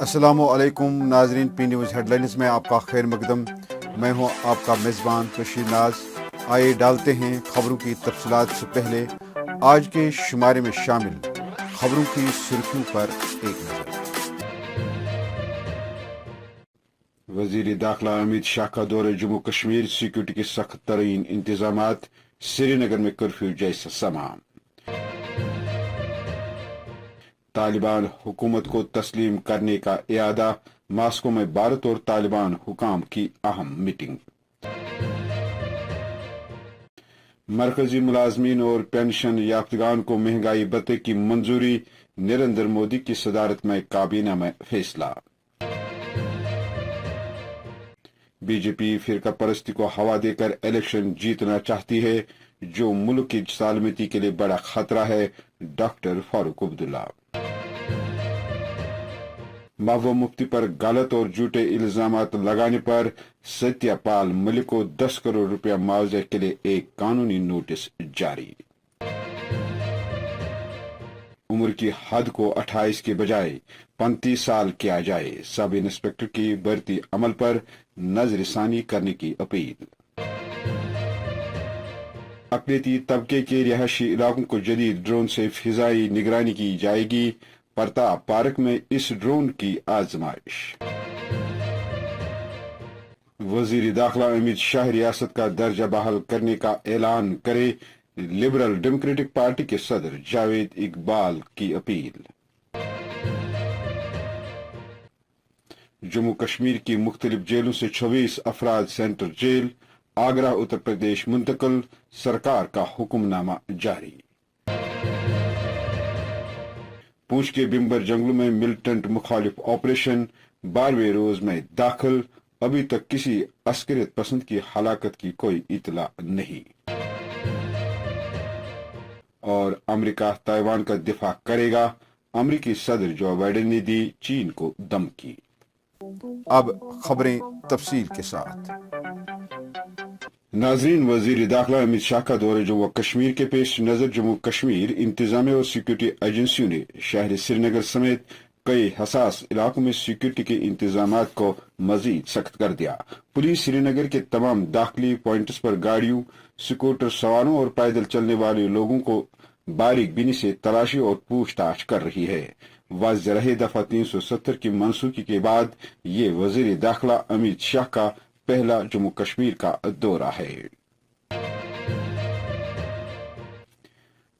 السلام علیکم ناظرین، پی نیوز ہیڈ لائنز میں آپ کا خیر مقدم۔ میں ہوں آپ کا میزبان رشید ناز۔ آئے ڈالتے ہیں خبروں کی تفصیلات سے پہلے آج کے شمارے میں شامل خبروں کی سرخیوں پر ایک نظر۔ وزیر داخلہ امت شاہ کا دورہ جموں کشمیر، سیکورٹی کے سخت ترین انتظامات، سری نگر میں کرفیو جیسا سما۔ طالبان حکومت کو تسلیم کرنے کا اعادہ، ماسکو میں بھارت اور طالبان حکام کی اہم میٹنگ۔ مرکزی ملازمین اور پینشن یافتگان کو مہنگائی بھتے کی منظوری، نریندر مودی کی صدارت میں کابینہ میں فیصلہ۔ بی جے پی فرقہ پرستی کو ہوا دے کر الیکشن جیتنا چاہتی ہے، جو ملک کی سالمتی کے لیے بڑا خطرہ ہے، ڈاکٹر فاروق عبداللہ۔ محبوبہ مفتی پر غلط اور جھوٹے الزامات لگانے پر ستیہ پال ملک کو 10 کروڑ روپیہ معاوضہ کے لیے ایک قانونی نوٹس جاری۔ عمر کی حد کو 28 کے بجائے 35 سال کیا جائے، سب انسپکٹر کی بھرتی عمل پر نظر ثانی کرنے کی اپیل۔ اقلیتی طبقے کے رہائشی علاقوں کو جدید ڈرون سے فضائی نگرانی کی جائے گی، پرتاپ پارک میں اس ڈرون کی آزمائش۔ وزیر داخلہ امت شاہ ریاست کا درجہ بحال کرنے کا اعلان کرے، لبرل ڈیموکریٹک پارٹی کے صدر جاوید اقبال کی اپیل۔ جموں کشمیر کی مختلف جیلوں سے 26 افراد سینٹرل جیل، آگرہ اتر پردیش منتقل، سرکار کا حکم نامہ جاری۔ پونچھ کے بمبر جنگلوں میں ملیٹنٹ مخالف آپریشن 12ویں روز میں داخل، ابھی تک کسی عسکریت پسند کی ہلاکت کی کوئی اطلاع نہیں۔ اور امریکہ تائیوان کا دفاع کرے گا، امریکی صدر جو بائیڈن نے دی چین کو دھمکی۔ اب خبریں تفصیل کے ساتھ۔ ناظرین، وزیر داخلہ امت شاہ کا دورہ جموں کشمیر کے پیش نظر جموں کشمیر انتظامیہ اور سیکورٹی ایجنسیوں نے شہر سری نگر سمیت کئی حساس علاقوں میں سیکورٹی کے انتظامات کو مزید سخت کر دیا۔ پولیس سری نگر کے تمام داخلی پوائنٹس پر گاڑیوں، سکوٹر سواروں اور پیدل چلنے والے لوگوں کو باریک بینی سے تلاشی اور پوچھ تاچھ کر رہی ہے۔ واضح رہے، دفعہ 370 کی منسوخی کے بعد یہ وزیر داخلہ امت شاہ کا پہلا جموں کشمیر کا دورہ ہے۔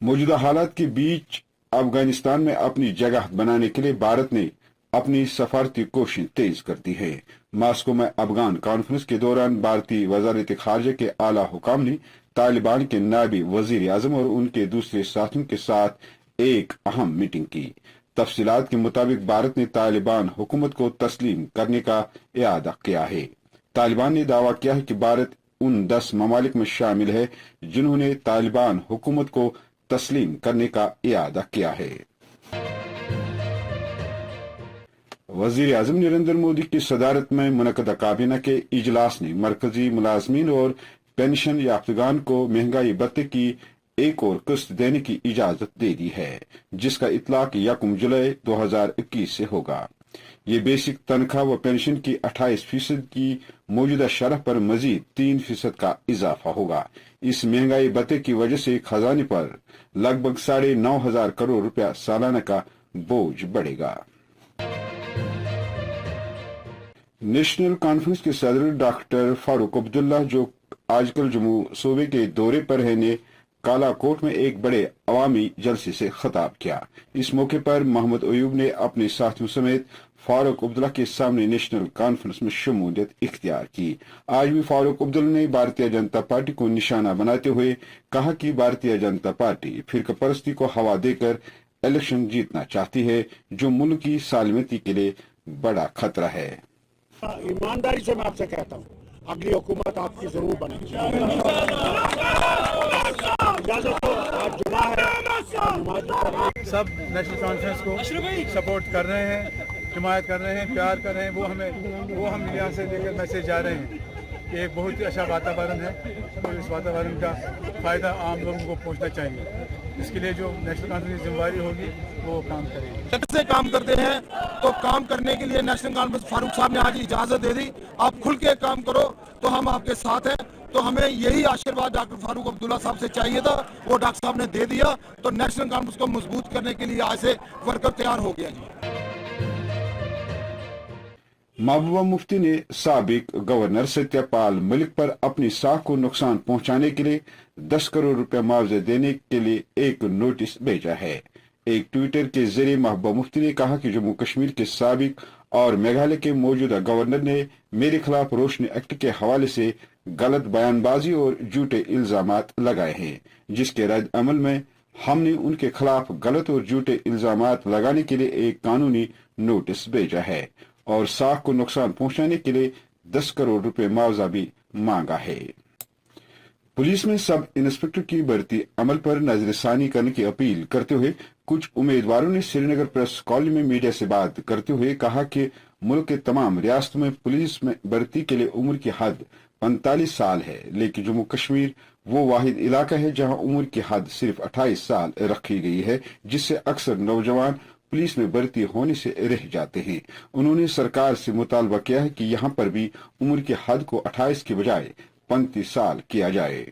موجودہ حالات کے بیچ افغانستان میں اپنی جگہ بنانے کے لیے بھارت نے اپنی سفارتی کوششیں تیز کر دی ہے۔ ماسکو میں افغان کانفرنس کے دوران بھارتی وزارت خارجہ کے اعلیٰ حکام نے طالبان کے نائب وزیر اعظم اور ان کے دوسرے ساتھیوں کے ساتھ ایک اہم میٹنگ کی۔ تفصیلات کے مطابق بھارت نے طالبان حکومت کو تسلیم کرنے کا اعادہ کیا ہے۔ طالبان نے دعویٰ کیا ہے کہ بھارت ان 10 ممالک میں شامل ہے جنہوں نے طالبان حکومت کو تسلیم کرنے کا اعادہ کیا ہے۔ وزیر اعظم نریندر مودی کی صدارت میں منعقدہ کابینہ کے اجلاس نے مرکزی ملازمین اور پینشن یافتگان کو مہنگائی بھتے کی ایک اور قسط دینے کی اجازت دے دی ہے، جس کا اطلاق 1 جولائی 2021 سے ہوگا۔ یہ بیسک تنخواہ و پینشن کی 28% کی موجودہ شرح پر مزید 3% کا اضافہ ہوگا۔ اس مہنگائی بھتے کی وجہ سے خزانے پر لگ بھگ 9,500 کروڑ روپیہ سالانہ کا بوجھ بڑھے گا۔ نیشنل کانفرنس کے صدر ڈاکٹر فاروق عبداللہ، جو آج کل جموں صوبے کے دورے پر ہیں، نے کالا کوٹ میں ایک بڑے عوامی جلسے سے خطاب کیا۔ اس موقع پر محمد ایوب نے اپنے ساتھیوں سمیت فاروق عبداللہ کے سامنے نیشنل کانفرنس میں شمولیت اختیار کی۔ آج بھی فاروق عبداللہ نے بھارتیہ جنتا پارٹی کو نشانہ بناتے ہوئے کہا کہ بھارتیہ جنتا پارٹی فرقہ پرستی کو ہوا دے کر الیکشن جیتنا چاہتی ہے، جو ملک کی سالمتی کے لیے بڑا خطرہ ہے۔ ایمانداری سے میں آپ سے کہتا ہوں، اگلی حکومت آپ کی ضرور بنے گی۔ سب نیشنل کانفرنس کو سپورٹ کر رہے ہیں، حمایت کر رہے ہیں، پیار کر رہے ہیں، وہ ہم یہاں سے لے کر میسج جا رہے ہیں کہ ایک بہت ہی اچھا واتاورن ہے اور اس واتاورن کا فائدہ عام لوگوں کو پہنچنا چاہیے۔ اس کے لیے جو نیشنل کانفرنس کی ذمہ داری ہوگی وہ کام کرے گی. سے کام کرتے ہیں تو کام کرنے کے لیے نیشنل کانفرنس فاروق صاحب نے آج اجازت دے دی. آپ کھل کے کام کرو تو ہم آپ کے ساتھ ہیں. تو ہمیں یہی آشیرواد ڈاکٹر فاروق عبداللہ صاحب سے چاہیے تھا, وہ ڈاکٹر صاحب نے دے دیا. تو نیشنل کانفرنس کو مضبوط کرنے کے لیے آج سے ورکر تیار ہو گیا جی. محبوبہ مفتی نے سابق گورنر ستیہ پال ملک پر اپنی ساکھ کو نقصان پہنچانے کے لیے 10 کروڑ روپے معاوضہ دینے کے لیے ایک نوٹس بھیجا ہے. ایک ٹویٹر کے ذریعے محبوبہ مفتی نے کہا کہ جموں کشمیر کے سابق اور میگھالیہ کے موجودہ گورنر نے میرے خلاف روشنی ایکٹ کے حوالے سے غلط بیان بازی اور جھوٹے الزامات لگائے ہیں, جس کے رد عمل میں ہم نے ان کے خلاف غلط اور جھوٹے الزامات لگانے کے لیے ایک قانونی نوٹس بھیجا ہے اور ساکھ کو نقصان پہنچانے کے لیے 10 کروڑ روپے معاوضہ بھی مانگا ہے. پولیس میں سب انسپکٹر کی بھرتی عمل پر نظر ثانی کرنے کی اپیل کرتے ہوئے کچھ امیدواروں نے سری نگر پریس کالونی میں میڈیا سے بات کرتے ہوئے کہا کہ ملک کے تمام ریاستوں میں پولیس میں بھرتی کے لیے عمر کی حد 45 سال ہے, لیکن جموں کشمیر وہ واحد علاقہ ہے جہاں عمر کی حد صرف 28 سال رکھی گئی ہے, جس سے اکثر نوجوان پولیس میں بھرتی ہونے سے رہ جاتے ہیں. انہوں نے سرکار سے مطالبہ کیا ہے کہ یہاں پر بھی عمر کی حد کو 28 کے بجائے 35 سال کیا جائے.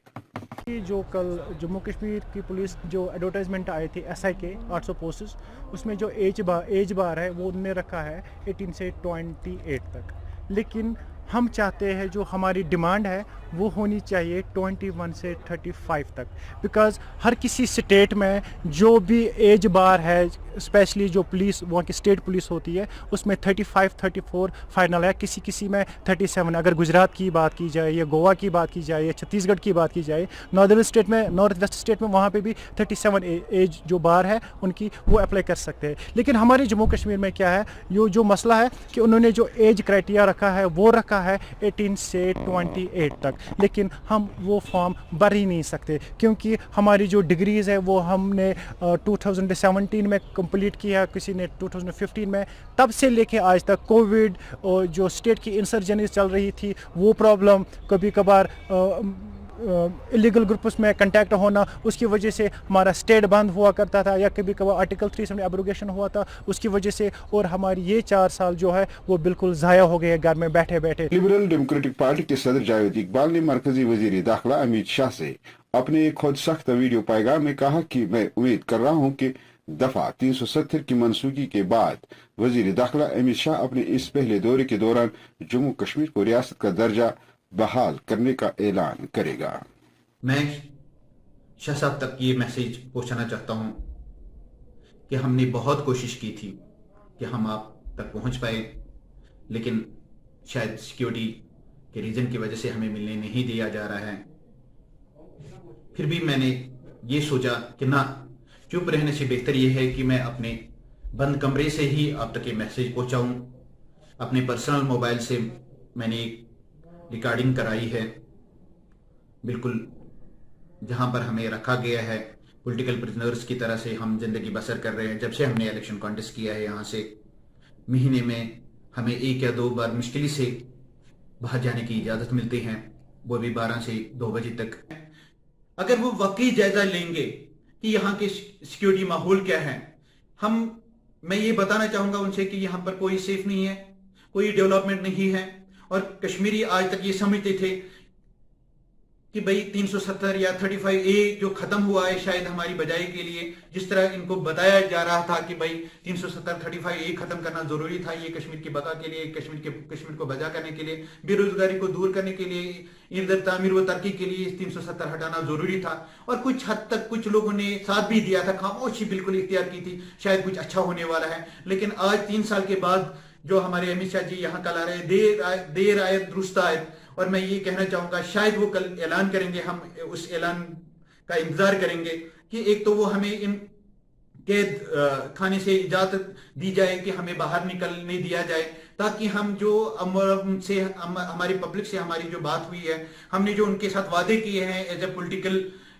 جو کل جموں کشمیر کی پولیس جو ایڈورٹائزمنٹ آئی تھی SI کے 800 پوسٹس, اس میں جو ایج بار ہے وہ انہوں نے رکھا ہے 18 سے 28 تک, لیکن ہم چاہتے ہیں جو ہماری ڈیمانڈ ہے وہ ہونی چاہیے 21 سے 35 تک, بیکاز ہر کسی اسٹیٹ میں جو بھی ایج بار ہے, اسپیشلی جو پولیس وہاں کی اسٹیٹ پولیس ہوتی ہے اس میں 35-34 فائنل ہے, کسی میں 37. اگر گجرات کی بات کی جائے یا گوا کی بات کی جائے یا چھتیس گڑھ کی بات کی جائے, نارتھ ویسٹ اسٹیٹ میں وہاں پہ بھی 37 ایج جو بار ہے ان کی وہ اپلائی کر سکتے ہیں. لیکن ہمارے جموں کشمیر میں کیا ہے, جو مسئلہ ہے کہ انہوں نے جو ایج کرائٹیریا رکھا ہے وہ رکھا ہے 18 سے 28 تک, لیکن ہم وہ فارم بھر ہی نہیں سکتے کیونکہ ہماری جو ڈگریز ہے وہ ہم نے 2017 میں کمپلیٹ کیا, کسی نے 2015 میں. تب سے لے کے آج تک کووڈ اور جو اسٹیٹ کی انسرجنسی چل رہی تھی وہ پرابلم, کبھی کبھار الیگل گروپس میں کنٹیکٹ ہونا, اس کی وجہ سے ہمارا اسٹیٹ بند ہوا کرتا تھا, یا کبھی کبھار آرٹیکل 370 ایبروگیشن ہوا تھا اس کی وجہ سے, اور ہماری یہ 4 سال جو ہے وہ بالکل ضائع ہو گئے گھر میں بیٹھے بیٹھے. لبرل ڈیموکریٹک پارٹی کے صدر جاوید اقبال نے مرکزی وزیر داخلہ امیت شاہ سے اپنے ایک خود سخت ویڈیو پیغام میں کہا کہ میں امید کر رہا ہوں کہ دفعہ 370 کی منسوخی کے بعد وزیر داخلہ امیت شاہ اپنے اس پہلے دورے کے دوران جموں کشمیر کو ریاست کا درجہ بحال کرنے کا اعلان کرے گا. میں شاہ صاحب تک یہ میسیج پہنچانا چاہتا ہوں کہ ہم نے بہت کوشش کی تھی کہ ہم آپ تک پہنچ پائے, لیکن شاید سیکیورٹی کے ریزن کی وجہ سے ہمیں ملنے نہیں دیا جا رہا ہے. پھر بھی میں نے یہ سوچا کہ نہ, چپ رہنے سے بہتر یہ ہے کہ میں اپنے بند کمرے سے ہی آپ تک یہ میسیج پہنچاؤں. اپنے پرسنل موبائل سے میں نے ایک ریکارڈنگ کرائی ہے, بالکل جہاں پر ہمیں رکھا گیا ہے پولیٹیکل پرزنرز کی طرح سے ہم زندگی بسر کر رہے ہیں. جب سے ہم نے الیکشن کانٹیسٹ کیا ہے یہاں سے مہینے میں ہمیں 1 یا 2 بار مشکل سے باہر جانے کی اجازت ملتی ہے, وہ بھی 12 سے 2 بجے تک. اگر وہ واقعی جائزہ لیں گے کہ یہاں کے سیکیورٹی ماحول کیا ہے, میں یہ بتانا چاہوں گا ان سے کہ یہاں پر کوئی سیف نہیں ہے, کوئی ڈیولپمنٹ نہیں ہے. اور کشمیری آج تک یہ سمجھتے تھے کہ بھئی 370 یا 35A جو ختم ہوا ہے شاید ہماری بجائی کے لیے, جس طرح ان کو بتایا جا رہا تھا کہ بھئی 370 35A ختم کرنا ضروری تھا, یہ کشمیر کی بقا کے لیے, کشمیر کو بجا کرنے کے لیے, بے روزگاری کو دور کرنے کے لیے, ادھر تعمیر و ترقی کے لیے 370 ہٹانا ضروری تھا. اور کچھ حد تک کچھ لوگوں نے ساتھ بھی دیا تھا, خاموشی بالکل اختیار کی تھی, شاید کچھ اچھا ہونے والا ہے. لیکن آج 3 سال کے بعد جو ہمارے امیت شاہ جی یہاں کل آ رہے ہیں, دیر آئے درست آئے, اور میں یہ کہنا چاہوں گا شاید وہ کل اعلان کریں گے, ہم اس اعلان کا انتظار کریں گے کہ ایک تو وہ ہمیں ان قید خانے سے اجازت دی جائے کہ ہمیں باہر نکلنے دیا جائے, تاکہ ہم جو ہماری پبلک سے ہماری جو بات ہوئی ہے, ہم نے جو ان کے ساتھ وعدے کیے ہیں ایز اے پولیٹیکل